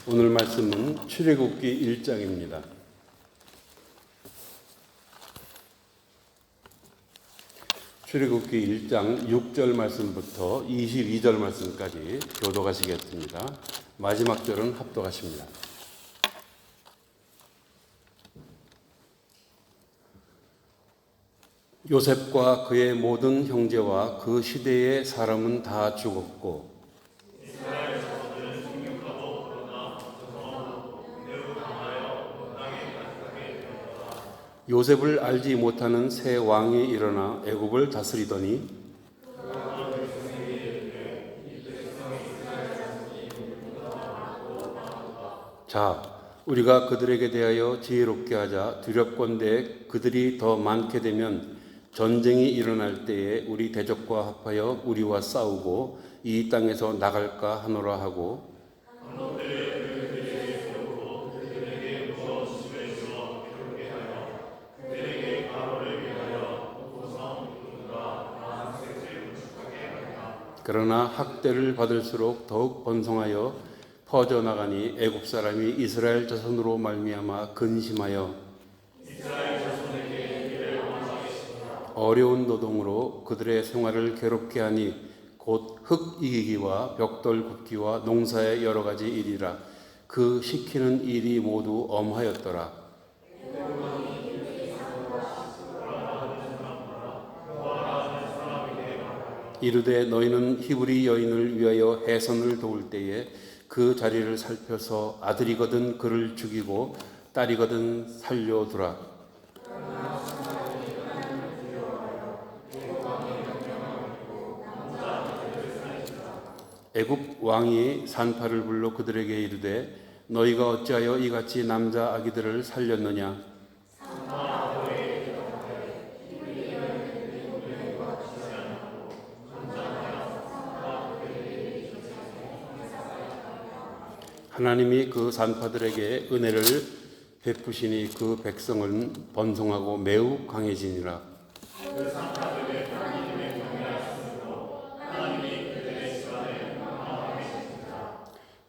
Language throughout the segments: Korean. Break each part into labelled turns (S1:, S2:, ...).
S1: 오늘 말씀은 출애굽기 1장입니다. 출애굽기 1장 6절 말씀부터 22절 말씀까지 교독하시겠습니다. 마지막 절은 합독하십니다. 요셉과 그의 모든 형제와 그 시대의 사람은 다 죽었고 요셉을 알지 못하는 새 왕이 일어나 애굽을 다스리더니 자, 우리가 그들에게 대하여 지혜롭게 하자. 두렵건대 그들이 더 많게 되면 전쟁이 일어날 때에 우리 대적과 합하여 우리와 싸우고 이 땅에서 나갈까 하노라 하고 그러나 학대를 받을수록 더욱 번성하여 퍼져나가니 애굽 사람이 이스라엘 자손으로 말미암아 근심하여 어려운 노동으로 그들의 생활을 괴롭게 하니 곧 흙 이기기와 벽돌 굽기와 농사의 여러 가지 일이라. 그 시키는 일이 모두 엄하였더라. 이르되 너희는 히브리 여인을 위하여 해선을 도울 때에 그 자리를 살펴서 아들이거든 그를 죽이고 딸이거든 살려두라. 애굽 왕이 산파를 불러 그들에게 이르되 너희가 어찌하여 이같이 남자 아기들을 살렸느냐. 하나님이 그 산파들에게 은혜를 베푸시니 그 백성은 번성하고 매우 강해지니라.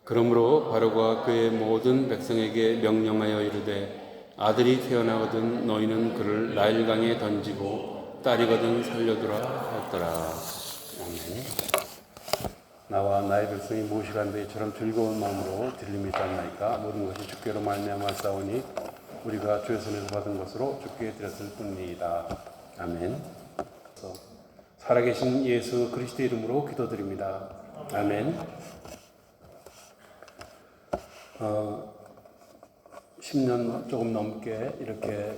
S1: 그러므로 바로가 그의 모든 백성에게 명령하여 이르되 아들이 태어나거든 너희는 그를 나일강에 던지고 딸이거든 살려두라 하였더라. 아멘. 나와 나의 백성이 무시간대 이처럼 즐거운 마음으로 들림이 있지 않나이까. 모든 것이 주께로 말미암아 싸우니 우리가 주의 손에서 받은 것으로 주께 드렸을 뿐이다. 아멘. 살아계신 예수 그리스도 이름으로 기도드립니다. 아멘. 10년 조금 넘게 이렇게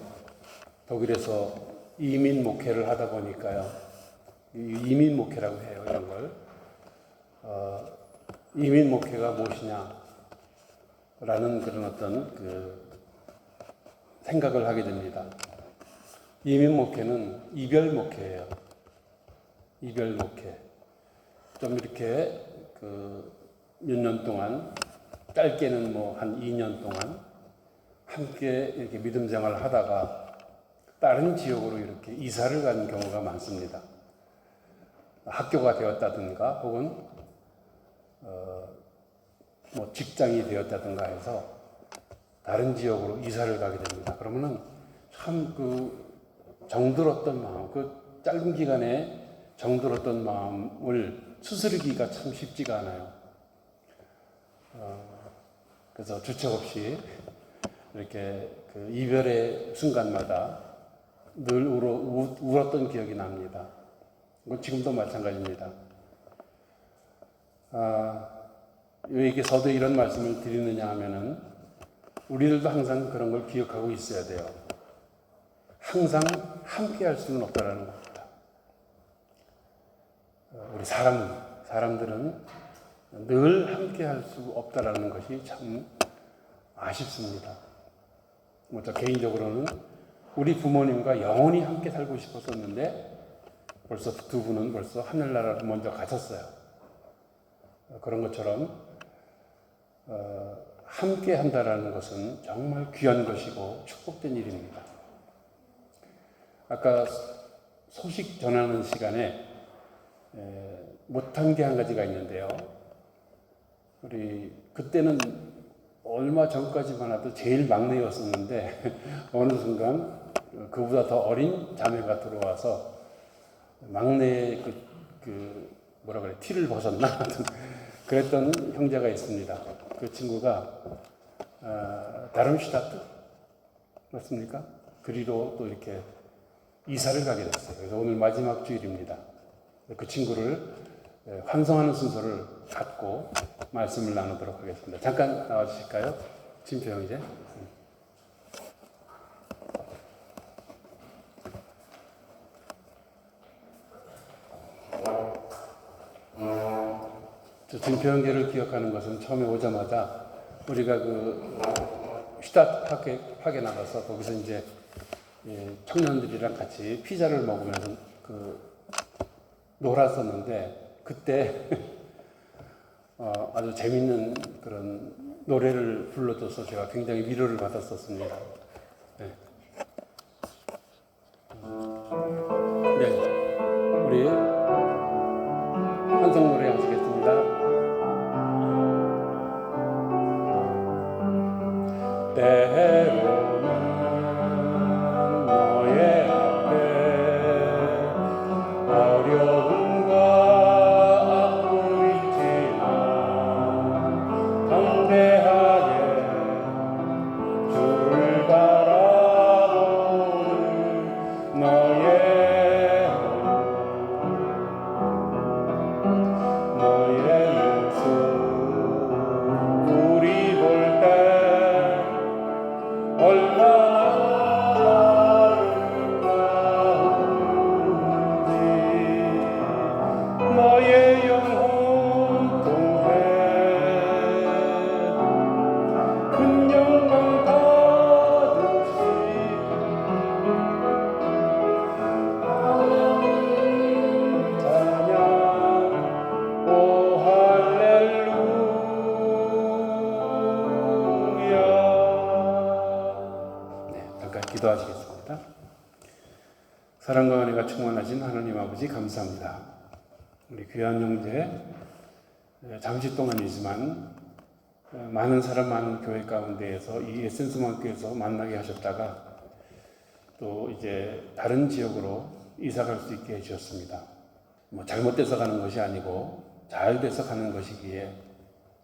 S1: 독일에서 이민 목회를 하다 보니까요. 이민 목회라고 해요, 이런 걸. 이민 목회가 무엇이냐 라는 그런 어떤 생각을 하게 됩니다. 이민 목회는 이별 목회예요. 이별 목회. 좀 이렇게 몇 년 동안, 짧게는 한 2년 동안 함께 이렇게 믿음 생활을 하다가 다른 지역으로 이렇게 이사를 가는 경우가 많습니다. 학교가 되었다든가 혹은 직장이 되었다든가 해서 다른 지역으로 이사를 가게 됩니다. 그러면은 참 정들었던 마음, 짧은 기간에 정들었던 마음을 추스르기가 참 쉽지가 않아요. 그래서 주책 없이 이렇게 이별의 순간마다 늘 울었던 기억이 납니다. 지금도 마찬가지입니다. 왜 이렇게 서두에 이런 말씀을 드리느냐 하면은 우리들도 항상 그런 걸 기억하고 있어야 돼요. 항상 함께 할 수는 없다라는 겁니다. 우리 사람들은 늘 함께 할 수 없다라는 것이 참 아쉽습니다. 저 개인적으로는 우리 부모님과 영원히 함께 살고 싶었었는데 벌써 두 분은 벌써 하늘나라로 먼저 가셨어요. 그런 것처럼 함께 한다라는 것은 정말 귀한 것이고 축복된 일입니다. 아까 소식 전하는 시간에 못한 게 한 가지가 있는데요. 우리 그때는
S2: 얼마 전까지만 해도 제일 막내였었는데 어느 순간 그보다 더 어린 자매가 들어와서 막내의 뭐라 그래, 티를 벗었나? 그랬던 형제가 있습니다. 그 친구가 다름슈타트 맞습니까? 그리로 또 이렇게 이사를 가게 됐어요. 그래서 오늘 마지막 주일입니다. 그 친구를 환송하는 순서를 갖고 말씀을 나누도록 하겠습니다. 잠깐 나와주실까요? 진표 형제. 저 진표 형제를 기억하는 것은 처음에 오자마자 우리가 그 슈타트 파게 나가서 거기서 이제 청년들이랑 같이 피자를 먹으면서 놀았었는데 그때 아주 재밌는 그런 노래를 불러줘서 제가 굉장히 위로를 받았었습니다. 네. 네. 우리 환송 노래 하시겠습니다. 때로는 너의 앞에 어려움과 아픔이 있지만 담대하게 주를 바라보는 너의 모습 우리 볼 때 얼마나 아름다운지 너의 영혼 통해 큰 영광 받으시 찬양 오 할렐루야. 잠깐 기도하시겠습니다. 사랑과 은혜가 충만하신 하나님 아버지 감사합니다. 우리 귀한 형제 잠시 동안이지만 많은 사람 많은 교회 가운데에서 이 에센스만교에서 만나게 하셨다가 또 이제 다른 지역으로 이사 갈 수 있게 해주셨습니다. 뭐 잘못돼서 가는 것이 아니고 잘 돼서 가는 것이기에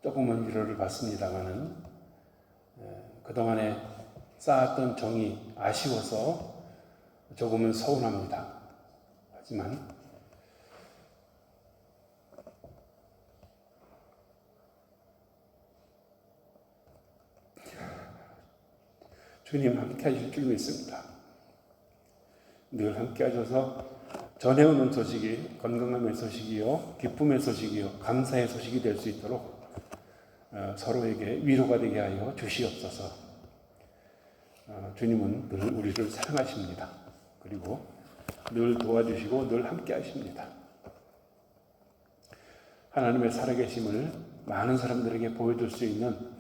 S2: 조금은 위로를 받습니다만은 그동안에 쌓았던 정이 아쉬워서 조금은 서운합니다. 하지만 주님 함께 하실 줄 믿습니다. 늘 함께 하셔서 전해오는 소식이 건강함의 소식이요, 기쁨의 소식이요, 감사의 소식이 될 수 있도록 서로에게 위로가 되게 하여 주시옵소서. 주님은 늘 우리를 사랑하십니다. 그리고 늘 도와주시고 늘 함께 하십니다. 하나님의 살아계심을 많은 사람들에게 보여줄 수 있는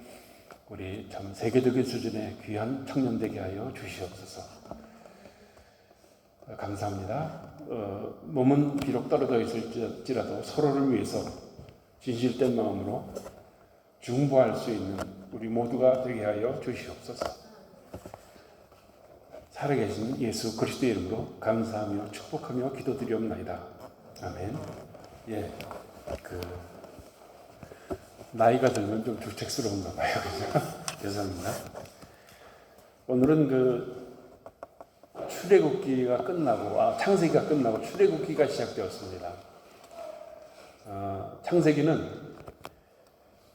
S2: 우리 참 세계적인 수준의 귀한 청년 되게 하여 주시옵소서. 감사합니다. 몸은 비록 떨어져 있을지라도 서로를 위해서 진실된 마음으로 중보할 수 있는 우리 모두가 되게 하여 주시옵소서. 살아계신 예수 그리스도의 이름으로 감사하며 축복하며 기도드리옵나이다. 아멘. 예, 나이가 들면 좀 주책스러운가 봐요. 죄송합니다. 오늘은 출애굽기가 끝나고 창세기가 끝나고 출애굽기가 시작되었습니다. 창세기는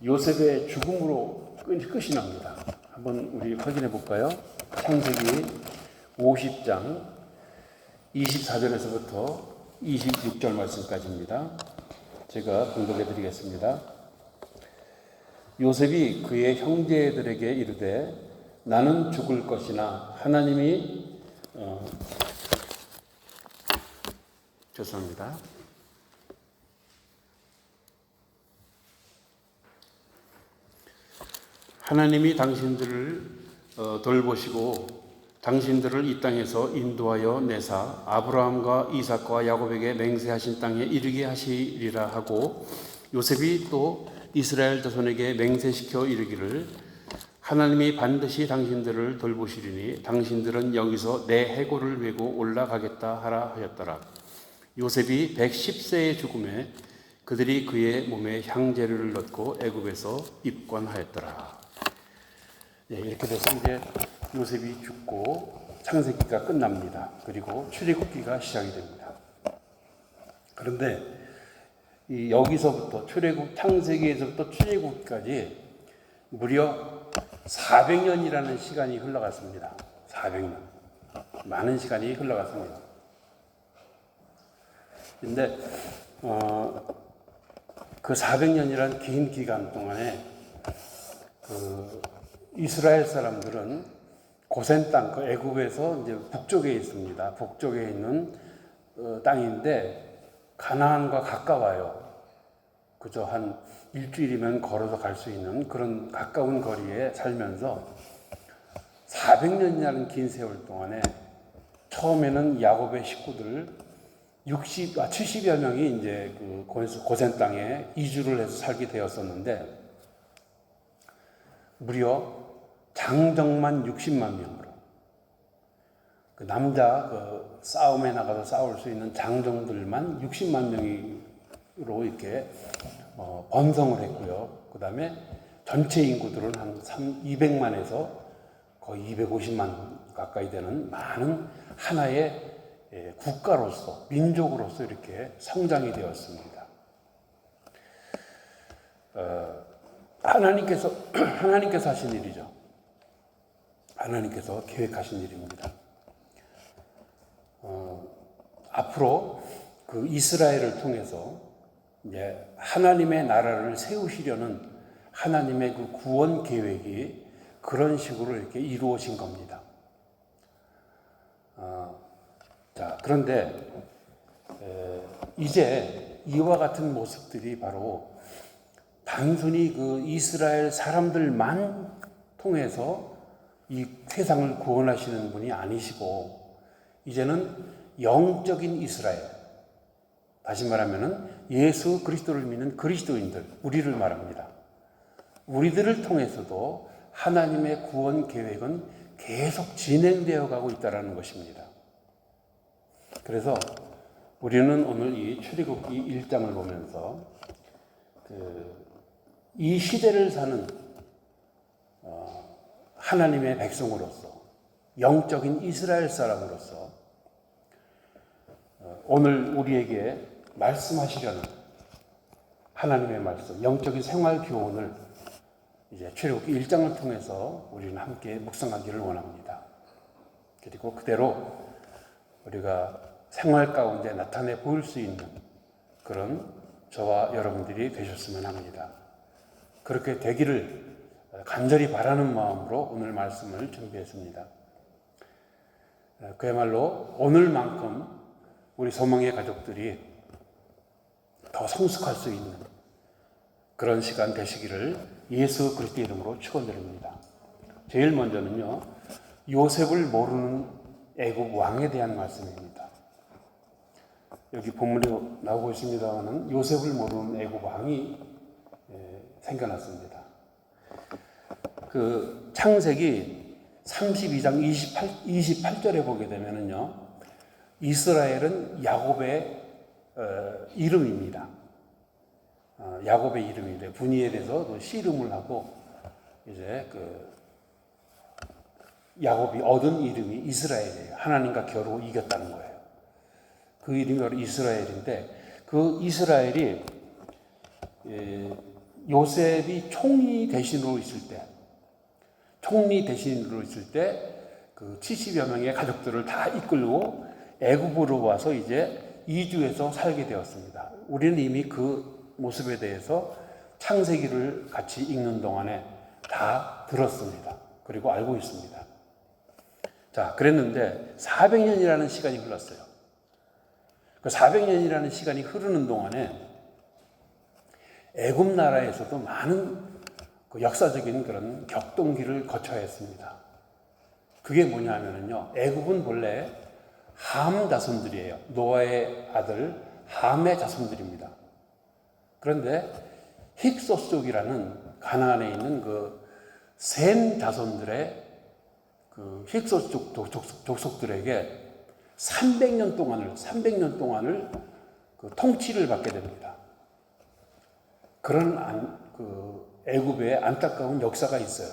S2: 요셉의 죽음으로 끝이 납니다. 한번 우리 확인해 볼까요? 창세기 50장 24절에서부터 26절 말씀까지입니다. 제가 봉독해 드리겠습니다. 요셉이 그의 형제들에게 이르되 나는 죽을 것이나 하나님이 죄송합니다. 하나님이 당신들을 돌보시고 당신들을 이 땅에서 인도하여 내사 아브라함과 이삭과 야곱에게 맹세하신 땅에 이르게 하시리라 하고 요셉이 또 이스라엘 자손에게 맹세시켜 이르기를
S1: 하나님이 반드시 당신들을 돌보시리니 당신들은 여기서 내 해골을 메고 올라가겠다 하라 하였더라. 요셉이 110세의 죽음에 그들이 그의 몸에 향재료를 넣고 애굽에서 입관하였더라. 네, 이렇게 돼서 이제 요셉이 죽고 창세기가 끝납니다. 그리고 출애굽기가 시작이 됩니다. 그런데 여기서부터 창세기에서부터 출애굽기까지 무려 400년이라는 시간이 흘러갔습니다. 400년. 많은 시간이 흘러갔습니다. 근데 그 400년이라는 긴 기간 동안에 이스라엘 사람들은 고센 땅, 그 애굽에서 이제 북쪽에 있습니다. 북쪽에 있는 땅인데 가나안과 가까워요. 그저 한 일주일이면 걸어서 갈 수 있는 그런 가까운 거리에 살면서 400년이라는 긴 세월 동안에 처음에는 야곱의 식구들 70여 명이 이제 그 고센 땅에 이주를 해서 살게 되었었는데 무려 장정만 60만 명으로 그 남자 싸움에 나가서 싸울 수 있는 장정들만 60만 명으로 이렇게 번성을 했고요. 그 다음에 전체 인구들은 한 200만에서 거의 250만 가까이 되는 많은 하나의 국가로서, 민족으로서 이렇게 성장이 되었습니다. 하나님께서 하신 일이죠. 하나님께서 계획하신 일입니다. 앞으로 그 이스라엘을 통해서 이제 하나님의 나라를 세우시려는 하나님의 그 구원 계획이 그런 식으로 이렇게 이루어진 겁니다. 자, 그런데 이제 이와 같은 모습들이 바로 단순히 그 이스라엘 사람들만 통해서 이 세상을 구원하시는 분이 아니시고 이제는 영적인 이스라엘, 다시 말하면은 예수 그리스도를 믿는 그리스도인들, 우리를 말합니다. 우리들을 통해서도 하나님의 구원 계획은 계속 진행되어 가고 있다는 것입니다. 그래서 우리는 오늘 이 출애굽기 1장을 보면서 이 시대를 사는 하나님의 백성으로서 영적인 이스라엘 사람으로서 오늘 우리에게 말씀하시려는 하나님의 말씀, 영적인 생활 교훈을 이제 출애굽기 1장을 통해서 우리는 함께 묵상하기를 원합니다. 그리고 그대로 우리가 생활 가운데 나타내 보일 수 있는 그런 저와 여러분들이 되셨으면 합니다. 그렇게 되기를 간절히 바라는 마음으로 오늘 말씀을 준비했습니다. 그야말로 오늘만큼 우리 소망의 가족들이 더 성숙할 수 있는 그런 시간 되시기를 예수 그리스도 이름으로 축원드립니다. 제일 먼저는요, 요셉을 모르는 애굽 왕에 대한 말씀입니다. 여기 본문에 나오고 있습니다만은 요셉을 모르는 애굽 왕이 생겨났습니다. 그 창세기 32장 28절에 보게 되면은요, 이스라엘은 야곱의 이름입니다. 야곱의 이름인데 분이에 대해서 씨름을 하고 이제 야곱이 얻은 이름이 이스라엘이에요. 하나님과 겨루 이겼다는 거예요. 그 이름이 바로 이스라엘인데 그 이스라엘이 요셉이 총리 대신으로 있을 때 그 70여 명의 가족들을 다 이끌고 애굽으로 와서 이제 이주해서 살게 되었습니다. 우리는 이미 그 모습에 대해서 창세기를 같이 읽는 동안에 다 들었습니다. 그리고 알고 있습니다. 자, 그랬는데 400년이라는 시간이 흘렀어요. 그 400년이라는 시간이 흐르는 동안에 애굽 나라에서도 많은 그 역사적인 그런 격동기를 거쳐야 했습니다. 그게 뭐냐면요, 애굽은 본래 함 자손들이에요. 노아의 아들 함의 자손들입니다. 그런데 힉소스 족이라는 가나안에 있는 그
S2: 셈 자손들의 그 힉소 족속들에게 300년 동안을 그 통치를 받게 됩니다. 그런 애굽의 안타까운 역사가 있어요.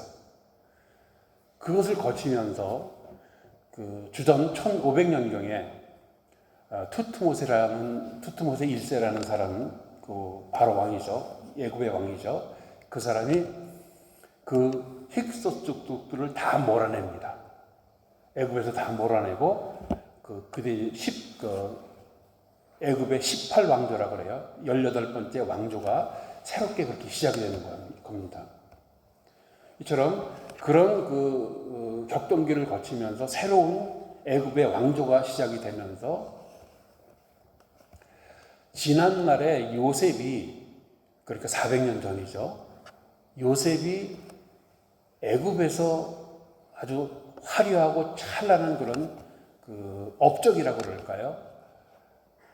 S2: 그것을 거치면서 그 주전 1500년경에 투트모세 1세라는 사람은 그 바로 왕이죠. 애굽의 왕이죠. 그 사람이 그 힉소 족속들을 다 몰아냅니다. 애굽에서 다 몰아내고 애굽의 18왕조라 그래요. 18번째 왕조가 새롭게 그렇게 시작이 되는 겁니다. 이처럼 그런 격동기를 거치면서 새로운 애굽의 왕조가 시작이 되면서 지난날에 요셉이, 그러니까 400년 전이죠. 요셉이 애굽에서 아주 화려하고 찬란한 그런 그 업적이라고 그럴까요?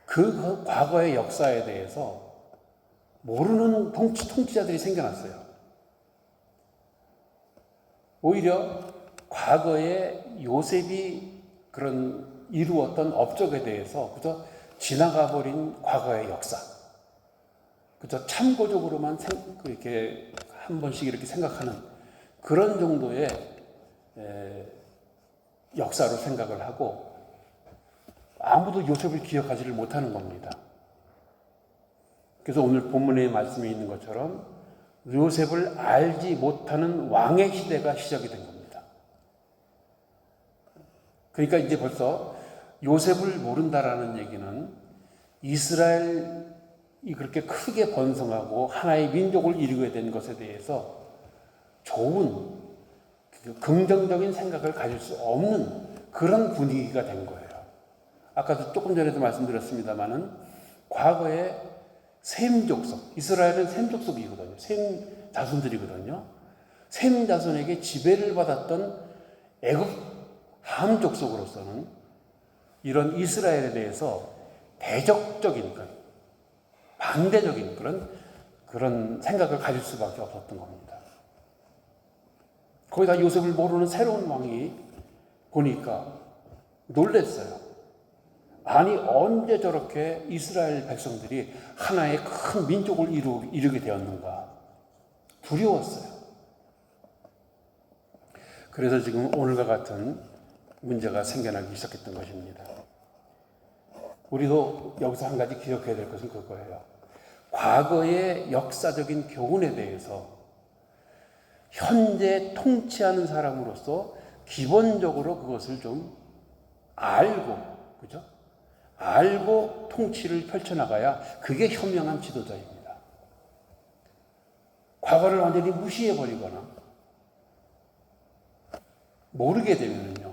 S2: 그 과거의 역사에 대해서 모르는 통치자들이 생겨났어요. 오히려 과거에 요셉이 그런 이루었던 업적에 대해서 그저 지나가 버린 과거의 역사, 그저 참고적으로만 이렇게 한 번씩 이렇게 생각하는 그런 정도의 역사로 생각을 하고 아무도 요셉을 기억하지를 못하는 겁니다. 그래서 오늘 본문에 말씀이 있는 것처럼 요셉을 알지 못하는 왕의 시대가 시작이 된 겁니다. 그러니까 이제 벌써 요셉을 모른다라는 얘기는 이스라엘이 그렇게 크게 번성하고 하나의 민족을 이루게 된 것에 대해서 좋은 긍정적인 생각을 가질 수 없는 그런 분위기가 된 거예요. 아까도 조금 전에도 말씀드렸습니다마는 과거에 셈 족속, 이스라엘은 셈 족속이거든요. 셈 자손들이거든요. 셈 자손에게 지배를 받았던 애굽 함 족속으로서는 이런 이스라엘에 대해서 대적적인 반대적인 그런 생각을 가질 수밖에 없었던 겁니다. 거기다 요셉을 모르는 새로운 왕이 보니까 놀랬어요. 아니 언제 저렇게 이스라엘 백성들이 하나의 큰 민족을 이루게 되었는가 두려웠어요. 그래서 지금 오늘과 같은 문제가 생겨나기 시작했던 것입니다. 우리도 여기서 한 가지 기억해야 될 것은 그거예요. 과거의 역사적인 교훈에 대해서 현재 통치하는 사람으로서 기본적으로 그것을 좀 알고, 그죠? 알고 통치를 펼쳐나가야 그게 현명한 지도자입니다. 과거를 완전히 무시해버리거나 모르게 되면요,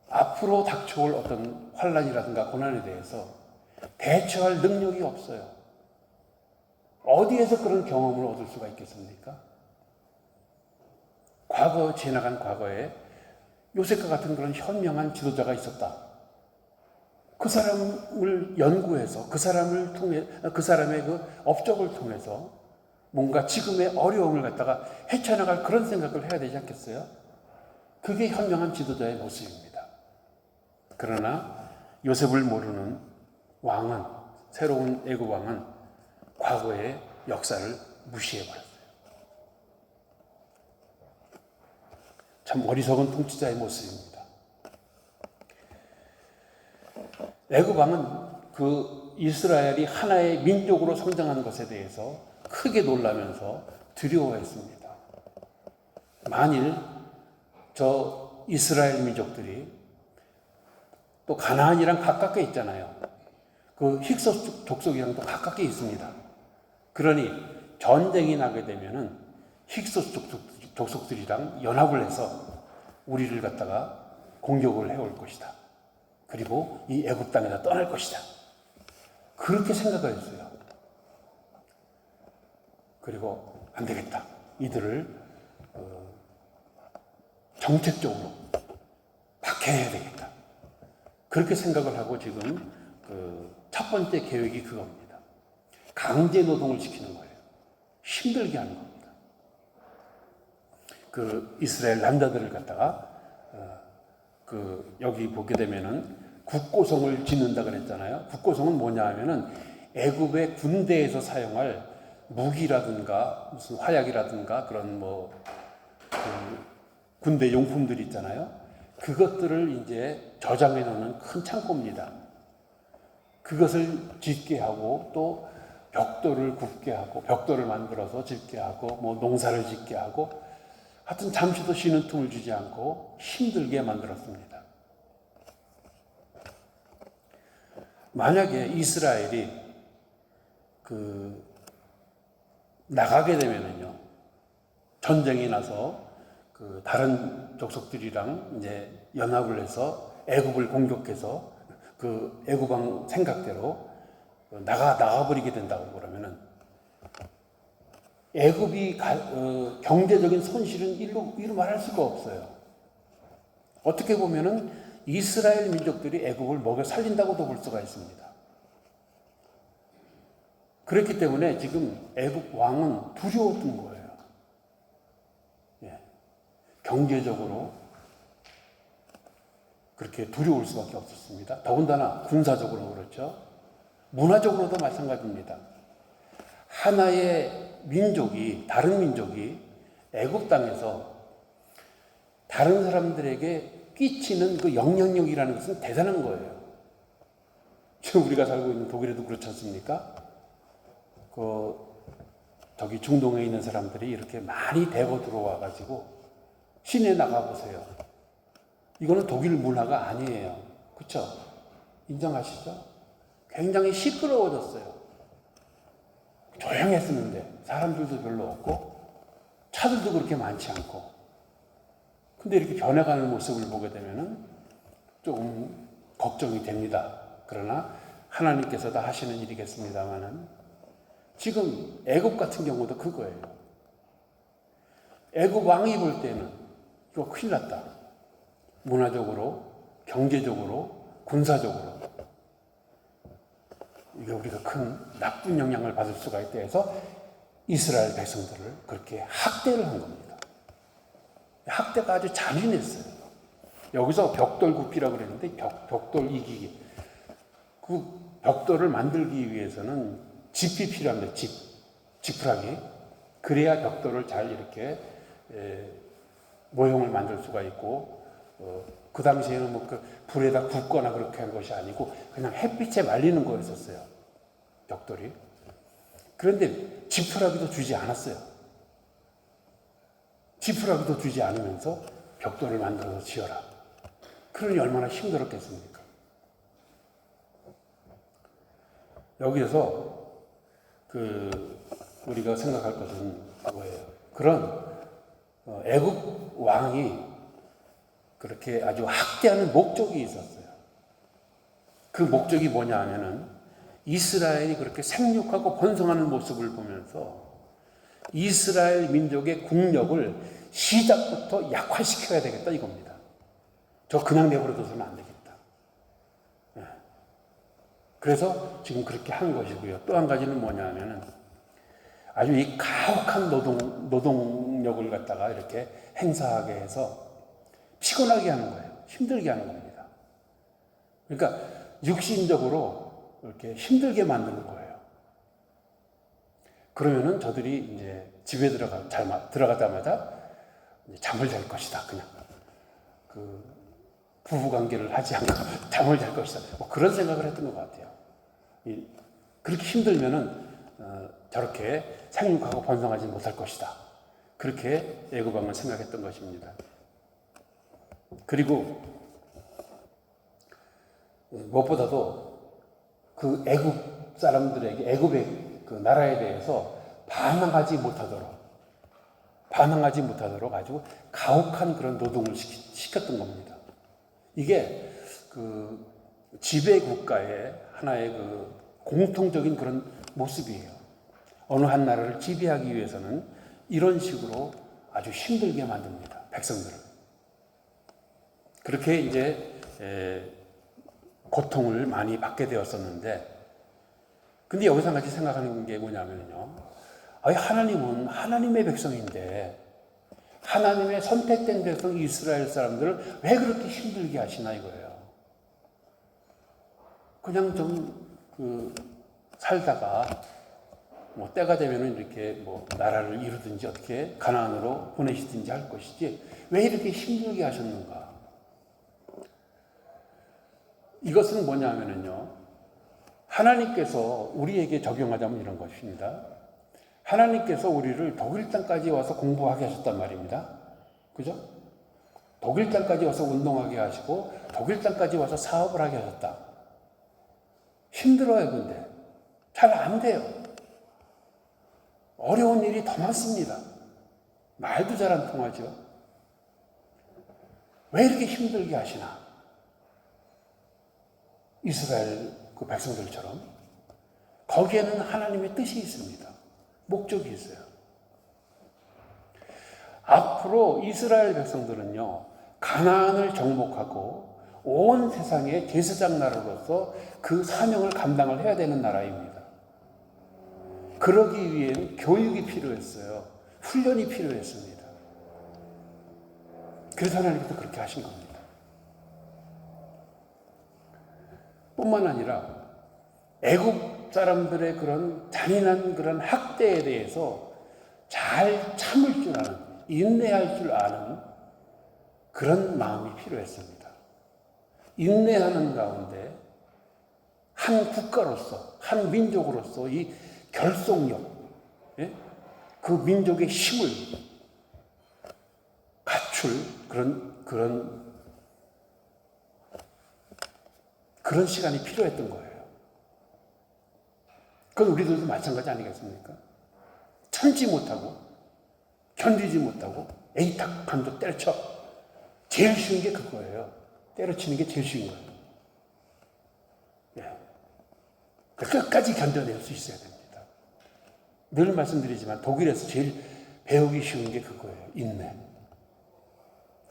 S2: 앞으로 닥쳐올 어떤 환란이라든가 고난에 대해서 대처할 능력이 없어요. 어디에서 그런 경험을 얻을 수가 있겠습니까? 지나간 과거에 요셉과 같은 그런 현명한 지도자가 있었다. 그 사람을 연구해서 그 사람의 그 업적을 통해서 뭔가 지금의 어려움을 갖다가 헤쳐나갈 그런 생각을 해야 되지 않겠어요? 그게 현명한 지도자의 모습입니다. 그러나 요셉을 모르는 왕은, 새로운 애굽 왕은 과거의 역사를 무시해버렸어요. 참 어리석은 통치자의 모습입니다. 애굽 왕은 그 이스라엘이 하나의 민족으로 성장하는 것에 대해서 크게 놀라면서 두려워했습니다. 만일 저 이스라엘 민족들이 또 가나안이랑 가깝게 있잖아요. 그 힉소 족속이랑도 가깝게 있습니다. 그러니 전쟁이 나게 되면은 힉소 족속들이랑 연합을 해서 우리를 갖다가 공격을 해올 것이다. 그리고 이 애굽 땅에다 떠날 것이다. 그렇게 생각을 했어요. 그리고 안 되겠다. 이들을 정책적으로 박해해야 되겠다. 그렇게 생각을 하고 지금 첫 번째 계획이 그겁니다. 강제 노동을 시키는 거예요. 힘들게 하는 겁니다. 그 이스라엘 남자들을 갖다가 여기 보게 되면은 국고성을 짓는다 그랬잖아요. 국고성은 뭐냐 하면은 애굽의 군대에서 사용할 무기라든가 무슨 화약이라든가 그런 군대 용품들 있잖아요. 그것들을 이제 저장해 놓는 큰 창고입니다. 그것을 짓게 하고 또 벽돌을 굽게 하고 벽돌을 만들어서 짓게 하고 농사를 짓게 하고 하여튼 잠시도 쉬는 틈을 주지 않고 힘들게 만들었습니다. 만약에 이스라엘이 나가게 되면은요, 전쟁이 나서 다른 족속들이랑 이제 연합을 해서 애굽을 공격해서 애굽 왕 생각대로 나가버리게 된다고 그러면은 애굽이 경제적인 손실은 이루 말할 수가 없어요. 어떻게 보면은 이스라엘 민족들이 애굽을 먹여 살린다고도 볼 수가 있습니다. 그렇기 때문에 지금 애굽 왕은 두려웠던 거예요. 예. 경제적으로 그렇게 두려울 수밖에 없었습니다. 더군다나 군사적으로 그렇죠. 문화적으로도 마찬가지입니다. 하나의 다른 민족이 애굽 땅에서 다른 사람들에게 끼치는 그 영향력이라는 것은 대단한 거예요. 지금 우리가 살고 있는 독일에도 그렇지 않습니까? 저기 중동에 있는 사람들이 이렇게 많이 대거 들어와가지고 시내 나가보세요. 이거는 독일 문화가 아니에요. 그렇죠? 인정하시죠? 굉장히 시끄러워졌어요. 조용했었는데 사람들도 별로 없고 차들도 그렇게 많지 않고, 근데 이렇게 변해가는 모습을 보게 되면은 조금 걱정이 됩니다. 그러나 하나님께서 다 하시는 일이겠습니다만은 지금 애굽 같은 경우도 그거예요. 애굽 왕이 볼 때는 이거 큰일 났다. 문화적으로, 경제적으로, 군사적으로 이게 우리가 큰 나쁜 영향을 받을 수가 있다 해서 이스라엘 백성들을 그렇게 학대를 한 겁니다. 학대가 아주 잔인했어요. 여기서 벽돌 굽기라고 그랬는데 벽돌 이기기. 그 벽돌을 만들기 위해서는 짚이 필요합니다. 지푸라기. 그래야 벽돌을 잘 이렇게 모형을 만들 수가 있고, 그 당시에는 불에다 굽거나 그렇게 한 것이 아니고 그냥 햇빛에 말리는 거였었어요. 벽돌이. 그런데 지푸라기도 주지 않았어요. 지푸라기도 주지 않으면서 벽돌을 만들어서 지어라. 그러니 얼마나 힘들었겠습니까? 여기에서 우리가 생각할 것은 뭐예요? 그런 애굽 왕이 그렇게 아주 학대하는 목적이 있었어요. 그 목적이 뭐냐 하면은 이스라엘이 그렇게 생육하고 번성하는 모습을 보면서 이스라엘 민족의 국력을 시작부터 약화시켜야 되겠다 이겁니다. 저 그냥 내버려둬서는 안 되겠다. 그래서 지금 그렇게 한 것이고요. 또 한 가지는 뭐냐 하면은 아주 이 가혹한 노동력을 갖다가 이렇게 행사하게 해서 피곤하게 하는 거예요. 힘들게 하는 겁니다. 그러니까 육신적으로 이렇게 힘들게 만드는 거예요. 그러면은 저들이 이제 집에 들어가자마자 잠을 잘 것이다. 그냥 부부 관계를 하지 않고 잠을 잘 것이다. 그런 생각을 했던 것 같아요. 그렇게 힘들면은 저렇게 생육하고 번성하지 못할 것이다. 그렇게 애굽 왕은 생각했던 것입니다. 그리고 무엇보다도 그 애굽 사람들에게, 애굽의 그 나라에 대해서 반항하지 못하도록 아주 가혹한 그런 노동을 시켰던 겁니다. 이게 그 지배 국가의 하나의 그 공통적인 그런 모습이에요. 어느 한 나라를 지배하기 위해서는 이런 식으로 아주 힘들게 만듭니다. 백성들을. 그렇게 이제 고통을 많이 받게 되었었는데, 근데 여기서 한 가지 생각하는 게 뭐냐면요. 하나님은 하나님의 백성인데 하나님의 선택된 백성 이스라엘 사람들을 왜 그렇게 힘들게 하시나 이거예요. 그냥 좀 살다가 뭐 때가 되면은 이렇게 뭐 나라를 이루든지 어떻게 가나안으로 보내시든지 할 것이지 왜 이렇게 힘들게 하셨는가? 이것은 뭐냐면은요, 하나님께서 우리에게 적용하자면 이런 것입니다. 하나님께서 우리를 독일 땅까지 와서 공부하게 하셨단 말입니다. 그죠? 독일 땅까지 와서 운동하게 하시고 독일 땅까지 와서 사업을 하게 하셨다. 힘들어요, 근데. 잘 안 돼요. 어려운 일이 더 많습니다. 말도 잘 안 통하죠. 왜 이렇게 힘들게 하시나? 이스라엘 그 백성들처럼. 거기에는 하나님의 뜻이 있습니다. 목적이 있어요. 앞으로 이스라엘 백성들은요, 가나안을 정복하고 온 세상의 제사장 나라로서 그 사명을 감당을 해야 되는 나라입니다. 그러기 위해는 교육이 필요했어요. 훈련이 필요했습니다. 그래서 하나님께서 그렇게 하신 겁니다. 뿐만 아니라 애국 사람들의 그런 잔인한 그런 학대에 대해서 잘 참을 줄 아는, 인내할 줄 아는 그런 마음이 필요했습니다. 인내하는 가운데 한 국가로서, 한 민족으로서 이 결속력, 그 민족의 힘을 갖출 그런 시간이 필요했던 거예요. 그건 우리들도 마찬가지 아니겠습니까? 참지 못하고, 견디지 못하고, 에이탁 하면서 때려쳐. 제일 쉬운 게 그거예요. 때려치는 게 제일 쉬운 거예요. 끝까지 견뎌낼 수 있어야 됩니다. 늘 말씀드리지만 독일에서 제일 배우기 쉬운 게 그거예요. 인내.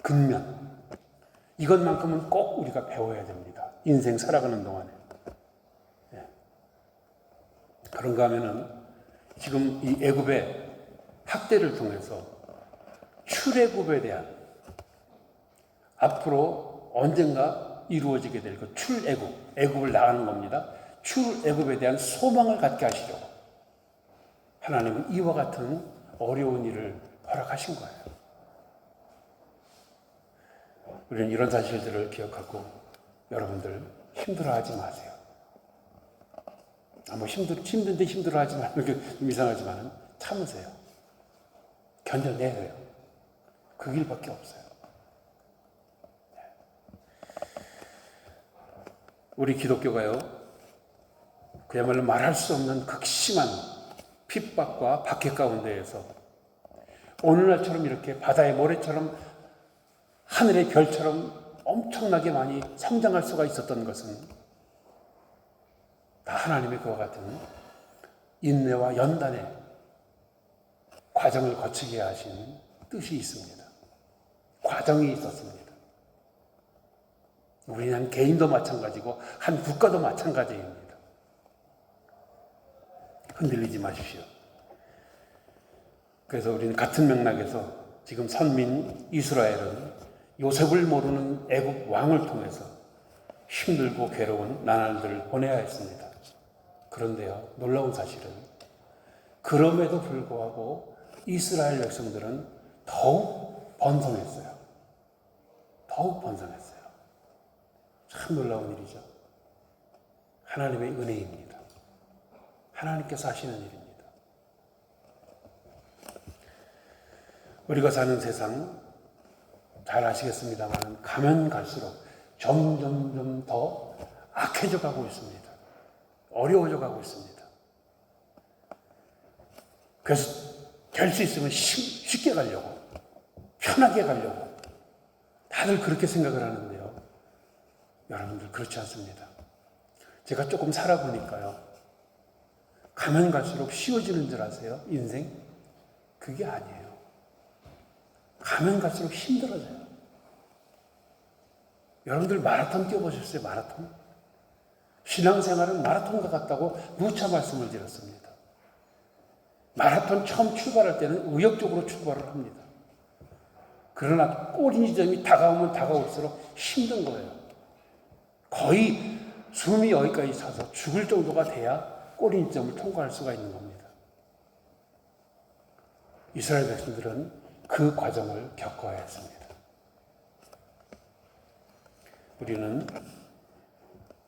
S2: 근면. 이것만큼은 꼭 우리가 배워야 됩니다. 인생 살아가는 동안에. 그런가 하면은 지금 이 애굽의 학대를 통해서 출애굽에 대한 앞으로 언젠가 이루어지게 될 그 출애굽, 애굽을 나가는 겁니다. 출애굽에 대한 소망을 갖게 하시려고 하나님은 이와 같은 어려운 일을 허락하신 거예요. 우리는 이런 사실들을 기억하고 여러분들 힘들어하지 마세요. 뭐 힘든데 힘들어하지 말고 좀 이상하지만 참으세요. 견뎌내세요. 그 길밖에 없어요. 우리 기독교가요, 그야말로 말할 수 없는 극심한 핍박과 박해 가운데에서 오늘날처럼 이렇게 바다의 모래처럼 하늘의 별처럼 엄청나게 많이 성장할 수가 있었던 것은 다 하나님의 그와 같은 인내와 연단의 과정을 거치게 하신 뜻이 있습니다. 과정이 있었습니다. 우리 한 개인도 마찬가지고 한 국가도 마찬가지입니다. 흔들리지 마십시오. 그래서 우리는 같은 맥락에서 지금 선민 이스라엘은 요셉을 모르는 애국 왕을 통해서 힘들고 괴로운 나날들을 보내야 했습니다. 그런데요, 놀라운 사실은 그럼에도 불구하고 이스라엘 백성들은 더욱 번성했어요. 더욱 번성했어요. 참 놀라운 일이죠. 하나님의 은혜입니다. 하나님께서 하시는 일입니다. 우리가 사는 세상 잘 아시겠습니다만 가면 갈수록 점점 더 악해져 가고 있습니다. 어려워져 가고 있습니다. 그래서 될 수 있으면 쉽게 가려고, 편하게 가려고 다들 그렇게 생각을 하는데요. 여러분들 그렇지 않습니다. 제가 조금 살아보니까요, 가면 갈수록 쉬워지는 줄 아세요? 인생? 그게 아니에요. 가면 갈수록 힘들어져요. 여러분들 마라톤 뛰어보셨어요? 마라톤? 신앙생활은 마라톤과 같다고 누차 말씀을 드렸습니다. 마라톤 처음 출발할 때는 의욕적으로 출발을 합니다. 그러나 꼬리 지점이 다가오면 다가올수록 힘든 거예요. 거의 숨이 여기까지 차서 죽을 정도가 돼야 꼬리 지점을 통과할 수가 있는 겁니다. 이스라엘 백성들은 그 과정을 겪어야 했습니다. 우리는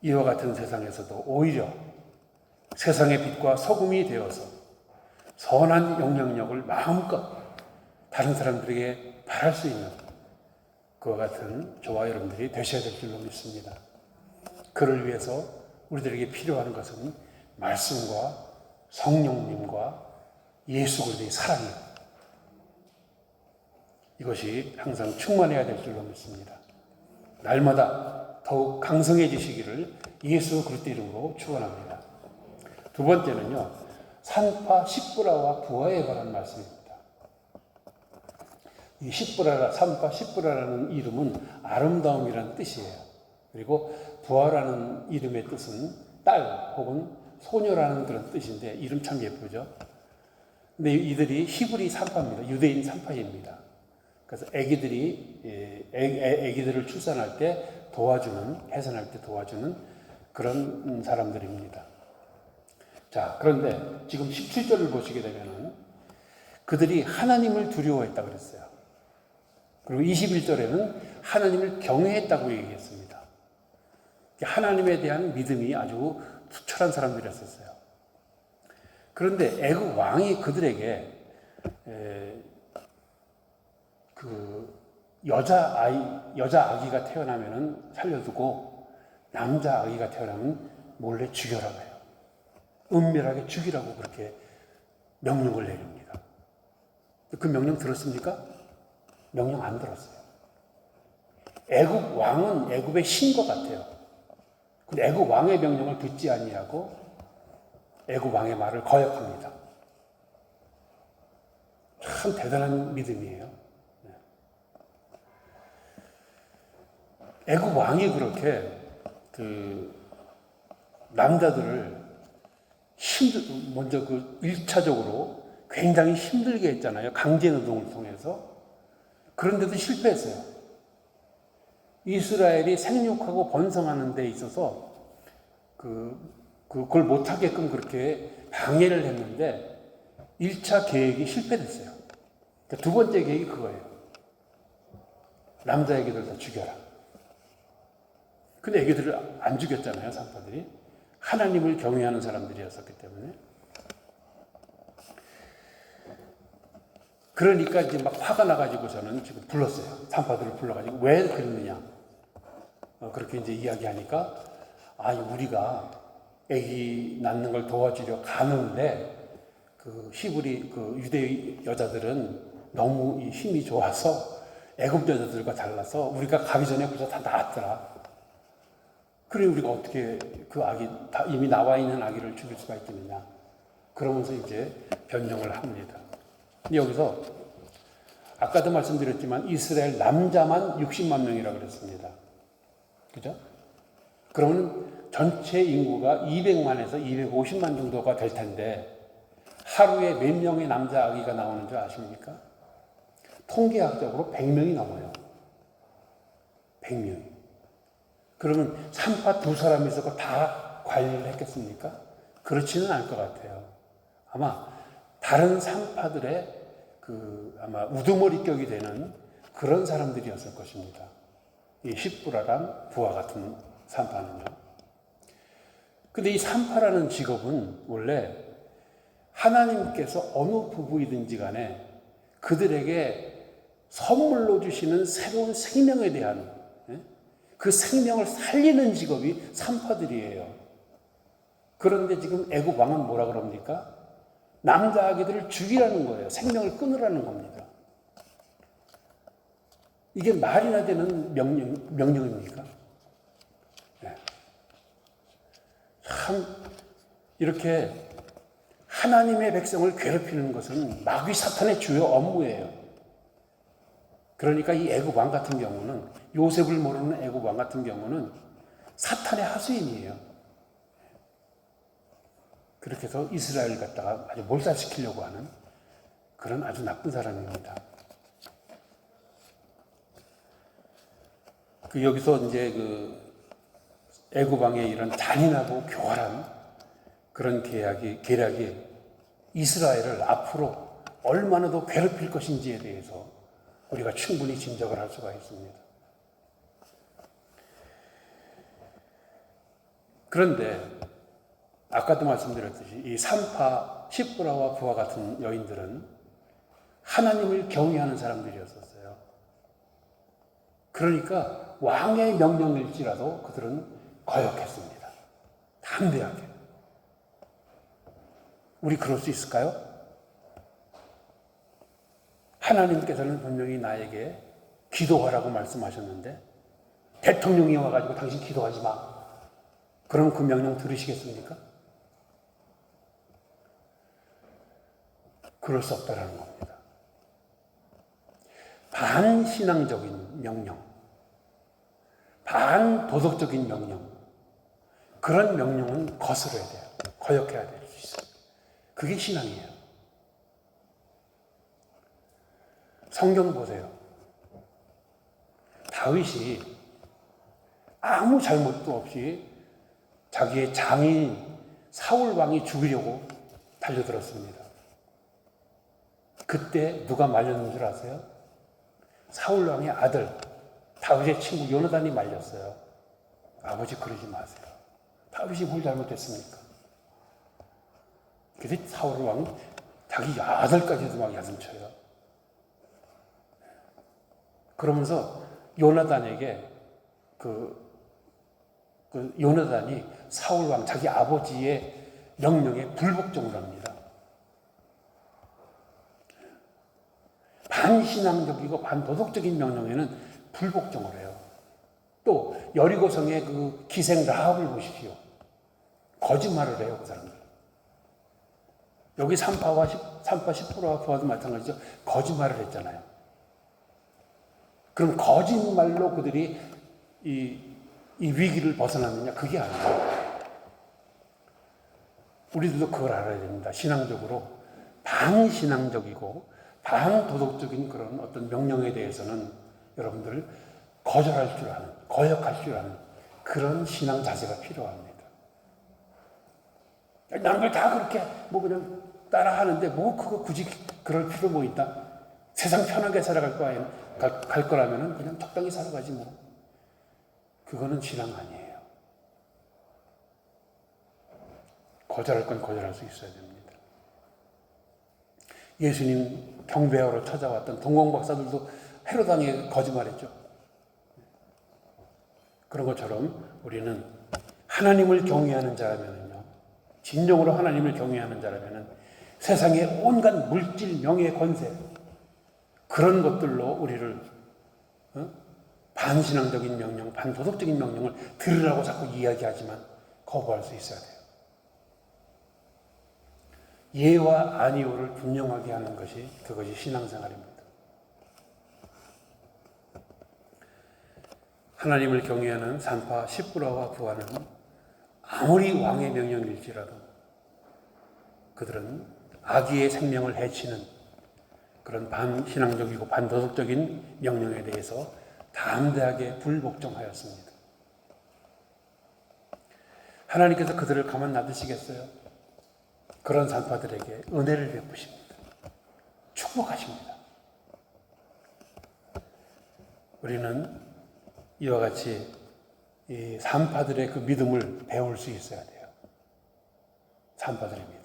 S2: 이와 같은 세상에서도 오히려 세상의 빛과 소금이 되어서 선한 영향력을 마음껏 다른 사람들에게 바랄 수 있는 그와 같은 저와 여러분들이 되셔야 될 줄로 믿습니다. 그를 위해서 우리들에게 필요한 것은 말씀과 성령님과 예수 그리스도의 사랑이에요. 이것이 항상 충만해야 될 줄로 믿습니다. 날마다 더욱 강성해지시기를 예수 그리스도 이름으로 축원합니다. 두 번째는요, 산파 십부라와 부하에 관한 말씀입니다. 이 십부라라, 산파 십부라라는 이름은 아름다움이라는 뜻이에요. 그리고 부하라는 이름의 뜻은 딸 혹은 소녀라는 그런 뜻인데 이름 참 예쁘죠. 근데 이들이 히브리 산파입니다. 유대인 산파입니다. 그래서 아기들을 출산할 때 도와주는, 해산할 때 도와주는 그런 사람들입니다. 자, 그런데 지금 17절을 보시게 되면은 그들이 하나님을 두려워했다고 그랬어요. 그리고 21절에는 하나님을 경외했다고 얘기했습니다. 하나님에 대한 믿음이 아주 투철한 사람들이었어요. 그런데 애굽 왕이 그들에게 여자 아기가 태어나면은 살려두고 남자 아기가 태어나면 몰래 죽여라고 해요. 은밀하게 죽이라고 그렇게 명령을 내립니다. 그 명령 들었습니까? 명령 안 들었어요. 애굽 왕은 애굽의 신과 같아요. 근데 애굽 왕의 명령을 듣지 아니하고 애굽 왕의 말을 거역합니다. 참 대단한 믿음이에요. 애굽 왕이 그렇게 남자들을 먼저 1차적으로 굉장히 힘들게 했잖아요. 강제노동을 통해서. 그런데도 실패했어요. 이스라엘이 생육하고 번성하는 데 있어서 그걸 못하게끔 그렇게 방해를 했는데 1차 계획이 실패됐어요. 그러니까 두 번째 계획이 그거예요. 남자 애기들 다 죽여라. 근데 애기들을 안 죽였잖아요, 산파들이. 하나님을 경외하는 사람들이었었기 때문에. 그러니까 이제 막 화가 나가지고 저는 지금 불렀어요. 산파들을 불러가지고 왜 그랬느냐. 그렇게 이제 이야기하니까, 우리가 애기 낳는 걸 도와주려 가는데, 히브리, 유대 여자들은 너무 이 힘이 좋아서 애굽 여자들과 달라서 우리가 가기 전에 벌써 다 낳았더라. 그래, 우리가 어떻게 그 아기, 이미 나와 있는 아기를 죽일 수가 있겠느냐. 그러면서 이제 변명을 합니다. 근데 여기서, 아까도 말씀드렸지만, 이스라엘 남자만 60만 명이라고 그랬습니다. 그죠? 그러면 전체 인구가 200만에서 250만 정도가 될 텐데, 하루에 몇 명의 남자 아기가 나오는 줄 아십니까? 통계학적으로 100명이 넘어요. 100명이. 그러면 산파 두 사람이 있어서 다 관리를 했겠습니까? 그렇지는 않을 것 같아요. 아마 다른 산파들의 아마 우두머리격이 되는 그런 사람들이었을 것입니다. 이 십부라랑 부하 같은 산파는요. 근데 이 산파라는 직업은 원래 하나님께서 어느 부부이든지 간에 그들에게 선물로 주시는 새로운 생명에 대한 그 생명을 살리는 직업이 산파들이에요. 그런데 지금 애굽 왕은 뭐라 그럽니까? 남자 아기들을 죽이라는 거예요. 생명을 끊으라는 겁니다. 이게 말이나 되는 명령입니까? 네. 참 이렇게 하나님의 백성을 괴롭히는 것은 마귀 사탄의 주요 업무예요. 그러니까 이 애굽 왕 같은 경우는, 요셉을 모르는 애굽 왕 같은 경우는 사탄의 하수인이에요. 그렇게 해서 이스라엘을 갖다가 아주 몰살시키려고 하는 그런 아주 나쁜 사람입니다. 여기서 이제 애굽 왕의 이런 잔인하고 교활한 그런 계략이 이스라엘을 앞으로 얼마나 더 괴롭힐 것인지에 대해서 우리가 충분히 짐작을 할 수가 있습니다. 그런데 아까도 말씀드렸듯이 이 산파 시브라와 부와 같은 여인들은 하나님을 경외하는 사람들이었었어요. 그러니까 왕의 명령일지라도 그들은 거역했습니다. 담대하게. 우리 그럴 수 있을까요? 하나님께서는 분명히 나에게 기도하라고 말씀하셨는데 대통령이 와가지고 당신 기도하지 마. 그럼 그 명령 들으시겠습니까? 그럴 수 없다라는 겁니다. 반신앙적인 명령, 반도덕적인 명령, 그런 명령은 거스러야 돼요. 거역해야 될 수 있어요. 그게 신앙이에요. 성경 보세요. 다윗이 아무 잘못도 없이 자기의 장인 사울 왕이 죽이려고 달려들었습니다. 그때 누가 말렸는 줄 아세요? 사울 왕의 아들 다윗의 친구 요나단이 말렸어요. 아버지 그러지 마세요. 다윗이 뭘 잘못했습니까? 그래서 사울 왕은 자기 아들까지도 막 야단쳐요. 그러면서 요나단에게 요나단이 사울 왕 자기 아버지의 명령에 불복종을 합니다. 반신앙적이고 반도덕적인 명령에는 불복종을 해요. 또 여리고성의 그 기생 라합을 보십시오. 거짓말을 해요, 그 사람들. 여기 산파 10%와 부하도 마찬가지죠. 거짓말을 했잖아요. 그럼 거짓말로 그들이 이 위기를 벗어났느냐? 그게 아니에요. 우리들도 그걸 알아야 됩니다. 신앙적으로 반신앙적이고 반도덕적인 그런 어떤 명령에 대해서는 여러분들 거절할 줄 아는, 거역할 줄 아는 그런 신앙 자세가 필요합니다. 남들 다 그렇게 그냥 따라하는데 그거 굳이 그럴 필요 뭐 있다? 세상 편하게 살아갈 갈 거라면 그냥 적당히 살아가지 뭐. 그거는 신앙 아니에요. 거절할 건 거절할 수 있어야 됩니다. 예수님 경배하러 찾아왔던 동공박사들도 헤로당에 거짓말했죠. 그런 것처럼 우리는 하나님을 경외하는 자라면요, 진정으로 하나님을 경외하는 자라면은 세상의 온갖 물질, 명예, 권세 그런 것들로 우리를 반신앙적인 명령, 반도덕적인 명령을 들으라고 자꾸 이야기하지만 거부할 수 있어야 돼요. 예와 아니오를 분명하게 하는 그것이 신앙생활입니다. 하나님을 경외하는 산파 시브라와 부하는 아무리 왕의 명령일지라도 그들은 아기의 생명을 해치는 그런 반신앙적이고 반도덕적인 명령에 대해서 담대하게 불복종하였습니다. 하나님께서 그들을 가만 놔두시겠어요? 그런 산파들에게 은혜를 베푸십니다. 축복하십니다. 우리는 이와 같이 이 산파들의 그 믿음을 배울 수 있어야 돼요. 산파들의 믿음.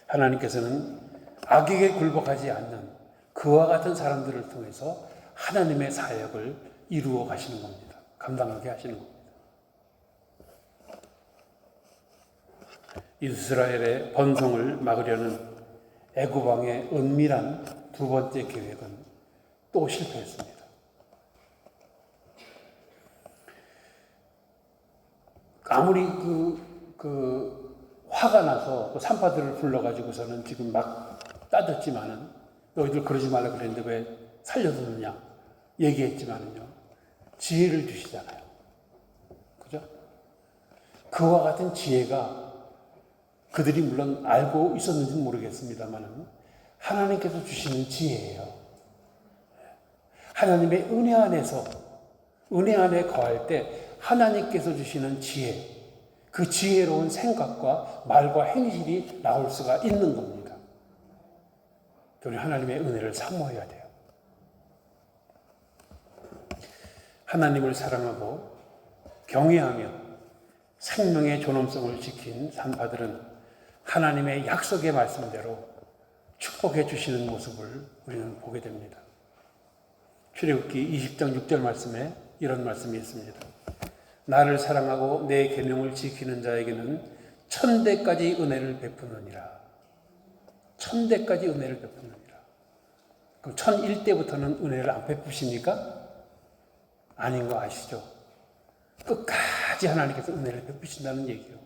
S2: 하나님께서는 악에게 굴복하지 않는 그와 같은 사람들을 통해서 하나님의 사역을 이루어 가시는 겁니다. 감당하게 하시는 겁니다. 이스라엘의 번성을 막으려는 애굽 왕의 은밀한 두 번째 계획은 또 실패했습니다. 아무리 화가 나서 산파들을 불러가지고서는 지금 막 따졌지만은 너희들 그러지 말라 그랬는데 왜 살려두느냐 얘기했지만은요, 지혜를 주시잖아요. 그죠? 그와 같은 지혜가 그들이 물론 알고 있었는지는 모르겠습니다만 하나님께서 주시는 지혜예요. 하나님의 은혜 안에 거할 때 하나님께서 주시는 지혜, 그 지혜로운 생각과 말과 행실이 나올 수가 있는 겁니다. 우리 하나님의 은혜를 사모해야 돼요. 하나님을 사랑하고 경외하며 생명의 존엄성을 지킨 산파들은 하나님의 약속의 말씀대로 축복해 주시는 모습을 우리는 보게 됩니다. 출애굽기 20장 6절 말씀에 이런 말씀이 있습니다. 나를 사랑하고 내 계명을 지키는 자에게는 천대까지 은혜를 베푸느니라. 천대까지 은혜를 베푸느니라. 그럼 1001대부터는 은혜를 안 베푸십니까? 아닌 거 아시죠? 끝까지 하나님께서 은혜를 베푸신다는 얘기요.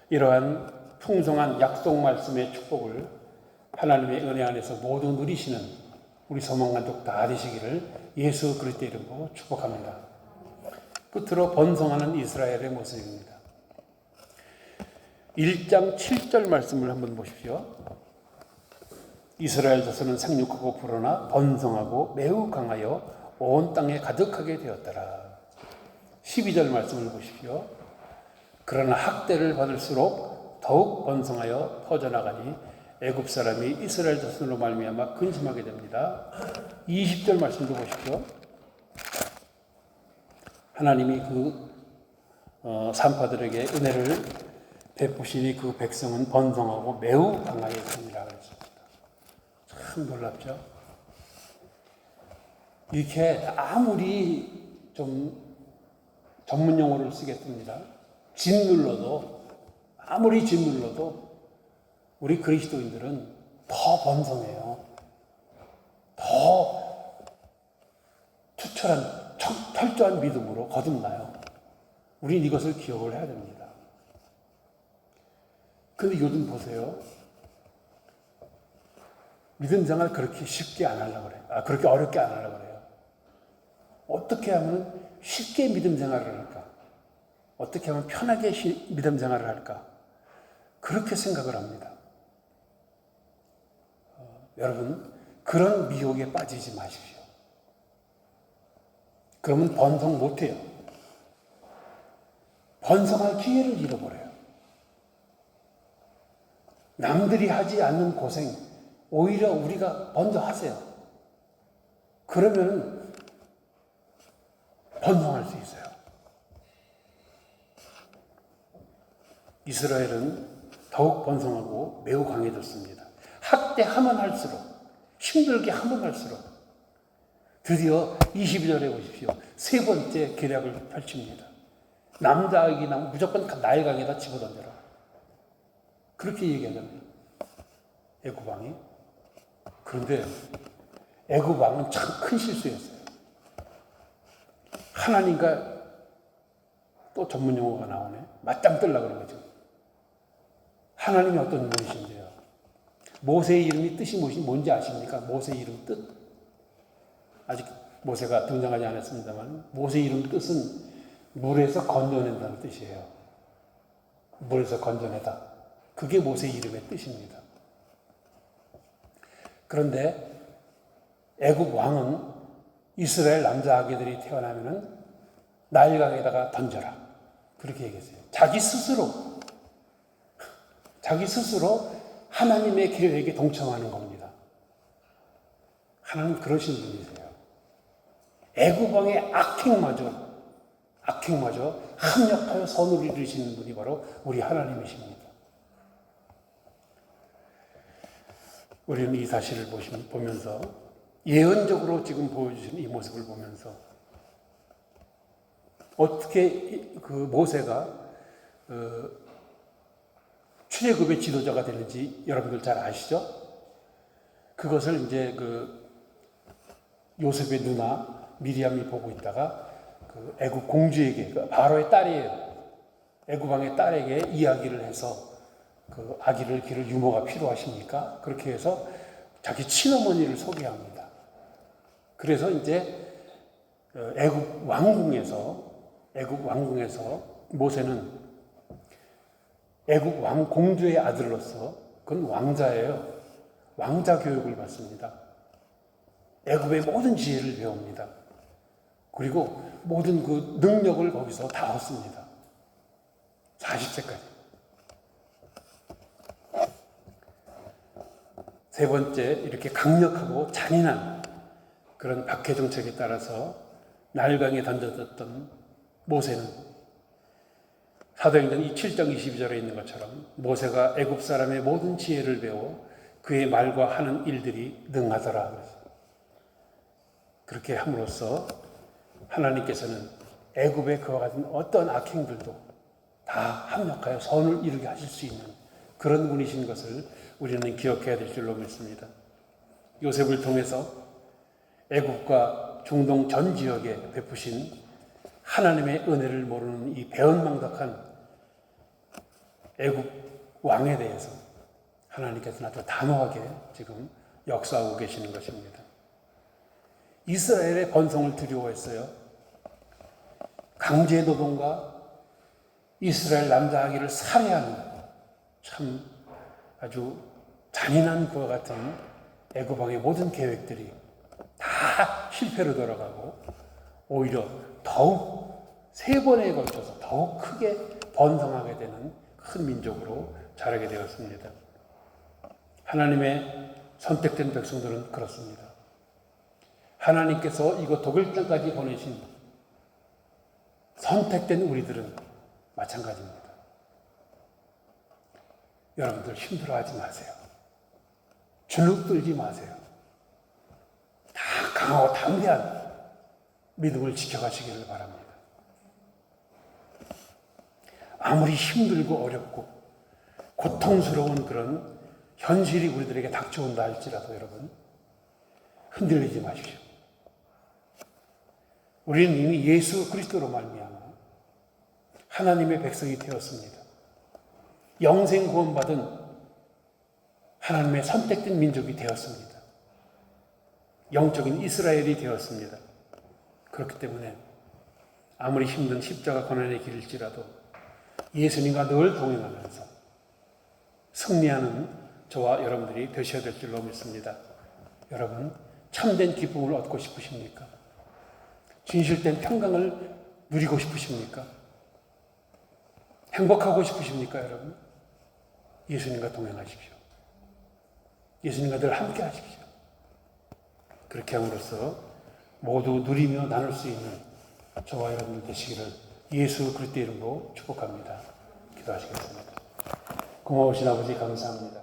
S2: 이러한 풍성한 약속 말씀의 축복을 하나님의 은혜 안에서 모두 누리시는 우리 소망가족 다 되시기를 예수 그리스도의 이름으로 축복합니다. 끝으로 번성하는 이스라엘의 모습입니다. 1장 7절 말씀을 한번 보십시오. 이스라엘 자손은 생육하고 불어나 번성하고 매우 강하여 온 땅에 가득하게 되었더라. 12절 말씀을 보십시오. 그러나 학대를 받을수록 더욱 번성하여 퍼져나가니 애굽 사람이 이스라엘 자손으로 말미암아 근심하게 됩니다. 20절 말씀도 보십시오. 하나님이 그 산파들에게 은혜를 베푸시니 그 백성은 번성하고 매우 강하였습니다. 그랬습니다. 참 놀랍죠? 이렇게 아무리 좀 전문 용어를 쓰겠습니다. 아무리 짓눌러도 우리 그리스도인들은 더 번성해요. 더 투철한 철저한 믿음으로 거듭나요. 우린 이것을 기억을 해야 됩니다. 근데 요즘 보세요. 믿음 생활 그렇게 쉽게 안 하려고 그래요. 그렇게 어렵게 안 하려고 그래요. 어떻게 하면 쉽게 믿음 생활을 할까? 어떻게 하면 편하게 믿음 생활을 할까? 그렇게 생각을 합니다. 여러분, 그런 미혹에 빠지지 마십시오. 그러면 번성 못해요. 번성할 기회를 잃어버려요. 남들이 하지 않는 고생, 오히려 우리가 먼저 하세요. 그러면 번성할 수 있어요. 이스라엘은 더욱 번성하고 매우 강해졌습니다. 학대하면 할수록, 힘들게 하면 할수록 드디어 22절에 보십시오. 세 번째 계략을 펼칩니다. 남자 아기 나면 무조건 나일강에다 집어던져라. 그렇게 얘기하잖아요. 애굽 왕이. 그런데 애굽 왕은 참 큰 실수였어요. 하나님과 또 전문 용어가 나오네. 맞짱 뜨려고 그런 거죠. 하나님이 어떤 분이신데요? 모세의 이름이 뜻이 뭔지 아십니까? 모세의 이름 뜻. 아직 모세가 등장하지 않았습니다만 모세의 이름 뜻은 물에서 건져낸다는 뜻이에요. 물에서 건져내다. 그게 모세의 이름의 뜻입니다. 그런데 애굽 왕은 이스라엘 남자 아기들이 태어나면은 나일강에다가 던져라. 그렇게 얘기했어요. 자기 스스로 하나님의 계획에 동참하는 겁니다. 하나님 그러신 분이세요. 애굽 왕의 악행마저 합력하여 선을 이루시는 분이 바로 우리 하나님이십니다. 우리는 이 사실을 보면서 예언적으로 지금 보여주신 이 모습을 보면서 어떻게 그 모세가 출애굽의 지도자가 되는지 여러분들 잘 아시죠? 그것을 이제 그 요셉의 누나 미리암이 보고 있다가 그 애굽 공주에게, 그 바로의 딸이에요. 애굽 왕의 딸에게 이야기를 해서 그 아기를 기를 유모가 필요하십니까? 그렇게 해서 자기 친어머니를 소개합니다. 그래서 이제 애굽 왕궁에서 모세는 애굽 왕 공주의 아들로서 그건 왕자예요. 왕자 교육을 받습니다. 애굽의 모든 지혜를 배웁니다. 그리고 모든 그 능력을 거기서 다 얻습니다. 40세까지. 세 번째, 이렇게 강력하고 잔인한 그런 박해 정책에 따라서 나일강에 던져졌던 모세는 사도행전 7장 22절에 있는 것처럼 모세가 애굽 사람의 모든 지혜를 배워 그의 말과 하는 일들이 능하더라. 그렇게 함으로써 하나님께서는 애굽에 그와 같은 어떤 악행들도 다 합력하여 선을 이루게 하실 수 있는 그런 분이신 것을 우리는 기억해야 될 줄로 믿습니다. 요셉을 통해서 애굽과 중동 전 지역에 베푸신 하나님의 은혜를 모르는 이 배은망덕한 애굽 왕에 대해서 하나님께서는 아주 단호하게 지금 역사하고 계시는 것입니다. 이스라엘의 번성을 두려워했어요. 강제 노동과 이스라엘 남자 아기를 살해하는 참 아주 잔인한 그와 같은 애굽 왕의 모든 계획들이 다 실패로 돌아가고 오히려 더욱 세 번에 걸쳐서 더욱 크게 번성하게 되는 큰 민족으로 자라게 되었습니다. 하나님의 선택된 백성들은 그렇습니다. 하나님께서 이곳 독일 땅까지 보내신 선택된 우리들은 마찬가지입니다. 여러분들 힘들어하지 마세요. 주눅들지 마세요. 다 강하고 담대한 믿음을 지켜가시기를 바랍니다. 아무리 힘들고 어렵고 고통스러운 그런 현실이 우리들에게 닥쳐온다 할지라도 여러분 흔들리지 마십시오. 우리는 이미 예수 그리스도로 말미암아 하나님의 백성이 되었습니다. 영생 구원받은 하나님의 선택된 민족이 되었습니다. 영적인 이스라엘이 되었습니다. 그렇기 때문에 아무리 힘든 십자가 고난의 길일지라도 예수님과 늘 동행하면서 승리하는 저와 여러분들이 되셔야 될 줄로 믿습니다. 여러분 참된 기쁨을 얻고 싶으십니까? 진실된 평강을 누리고 싶으십니까? 행복하고 싶으십니까, 여러분? 예수님과 동행하십시오. 예수님과 늘 함께 하십시오. 그렇게 함으로써 모두 누리며 나눌 수 있는 저와 여러분들 되시기를 예수 그리스도의 이름으로 축복합니다. 기도하시겠습니다. 고마우신 아버지 감사합니다.